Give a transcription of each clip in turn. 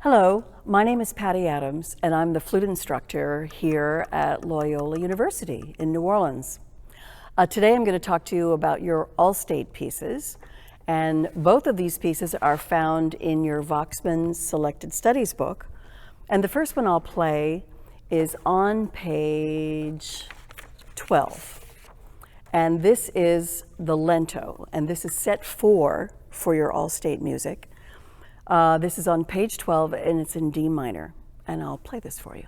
Hello, my name is Patti Adams, and I'm the flute instructor here at Loyola University in New Orleans. Today I'm going to talk to you about your all-state pieces, and both of these pieces are found in your Voxman Selected Studies book. And the first one I'll play is on page 12. And this is the Lento, and this is set 4 for your all-state music. This is on page 12, and it's in D minor, and I'll play this for you.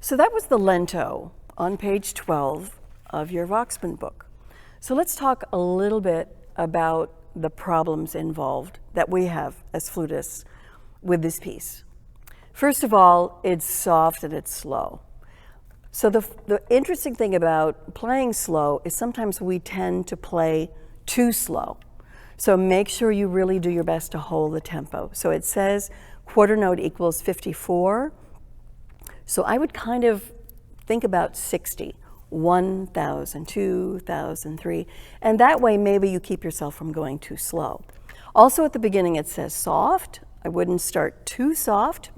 So that was the Lento on page 12 of your Voxman book. So let's talk a little bit about the problems involved that we have as flutists with this piece. First of all, it's soft and it's slow. So the interesting thing about playing slow is sometimes we tend to play too slow. So make sure you really do your best to hold the tempo. So it says quarter note equals 54. So I would kind of think about 60, 1,000, 2,000, 3, and that way maybe you keep yourself from going too slow. Also at the beginning it says soft. I wouldn't start too soft.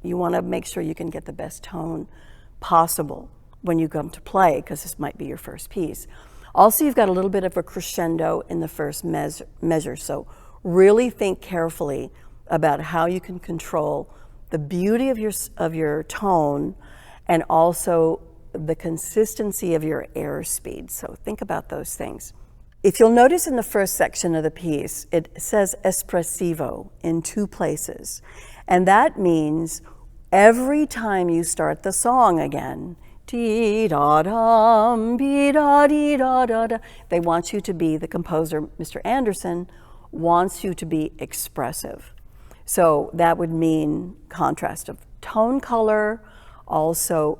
You want to make sure you can get the best tone possible when you come to play, because this might be your first piece. Also, you've got a little bit of a crescendo in the first measure, so really think carefully about how you can control the beauty of your tone and also the consistency of your air speed. So think about those things. If you'll notice in the first section of the piece, it says espressivo in 2 places. And that means every time you start the song again, dee-da-dum, be-da-dee-da-da-da, they want you to be, the composer, Mr. Andersen, wants you to be expressive. So that would mean contrast of tone color, also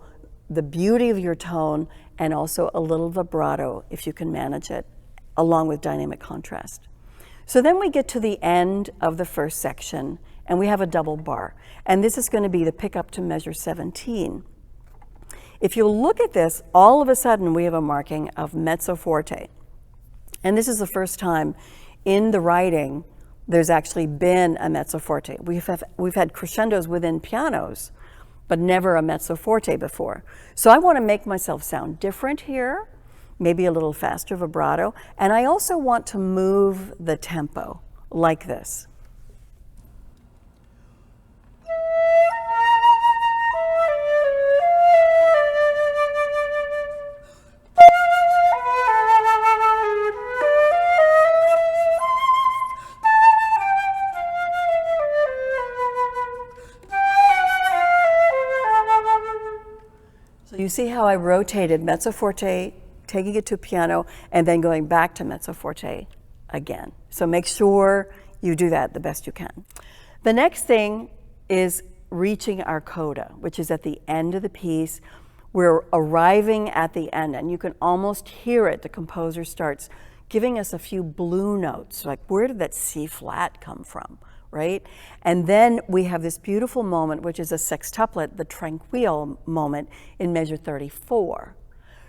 the beauty of your tone, and also a little vibrato, if you can manage it, along with dynamic contrast. So then we get to the end of the first section, and we have a double bar. And this is going to be the pickup to measure 17. If you look at this, all of a sudden we have a marking of mezzo forte. And this is the first time in the writing there's actually been a mezzo forte. We've had crescendos within pianos, but never a mezzo forte before. So I want to make myself sound different here, maybe a little faster vibrato, and I also want to move the tempo like this. So you see how I rotated mezzo forte, taking it to piano, and then going back to mezzo forte again. So make sure you do that the best you can. The next thing is reaching our coda, which is at the end of the piece. We're arriving at the end, and you can almost hear it. The composer starts giving us a few blue notes, like where did that C flat come from, right? And then we have this beautiful moment, which is a sextuplet, the tranquille moment in measure 34.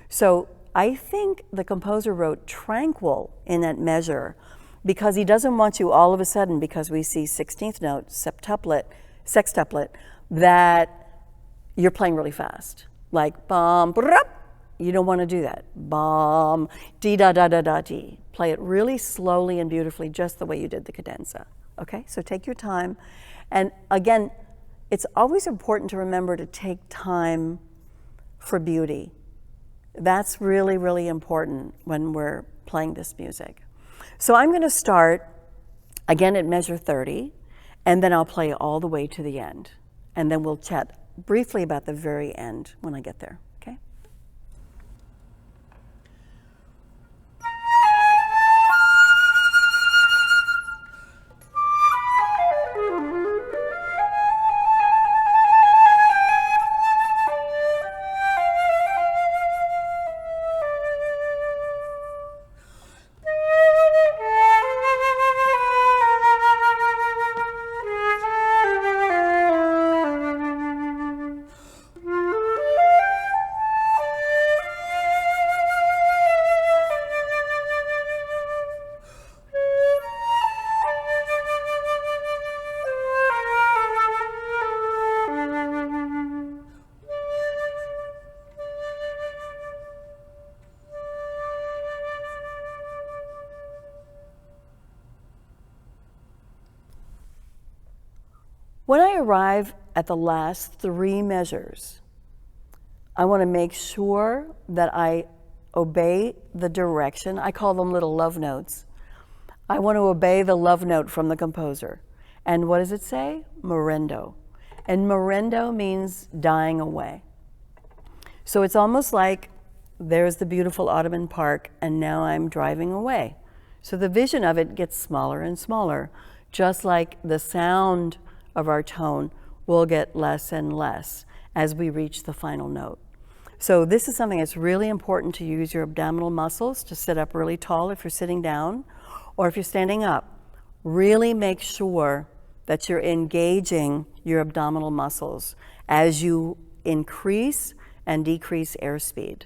So I think the composer wrote tranquil in that measure because he doesn't want you all of a sudden, because we see 16th note, sextuplet, that you're playing really fast. Like bum, brap. You don't want to do that. Bum, dee da da da da dee. Play it really slowly and beautifully, just the way you did the cadenza. Okay, so take your time. And again, it's always important to remember to take time for beauty. That's really, really important when we're playing this music. So I'm going to start again at measure 30, and then I'll play all the way to the end. And then we'll chat briefly about the very end when I get there, okay? When I arrive at the last 3 measures, I want to make sure that I obey the direction. I call them little love notes. I want to obey the love note from the composer. And what does it say? Morendo. And morendo means dying away. So it's almost like there's the beautiful Ottoman park, and now I'm driving away. So the vision of it gets smaller and smaller, just like the sound of our tone will get less and less as we reach the final note. So this is something that's really important, to use your abdominal muscles to sit up really tall if you're sitting down, or if you're standing up. Really make sure that you're engaging your abdominal muscles as you increase and decrease airspeed,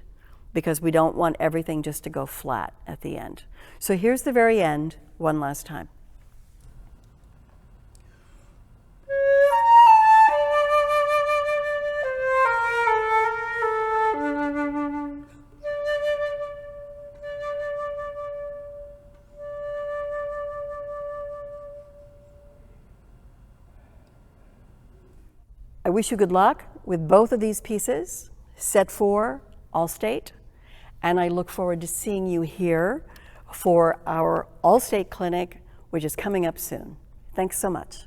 because we don't want everything just to go flat at the end. So here's the very end, one last time. I wish you good luck with both of these pieces, set 4, All-State, and I look forward to seeing you here for our All-State clinic, which is coming up soon. Thanks so much.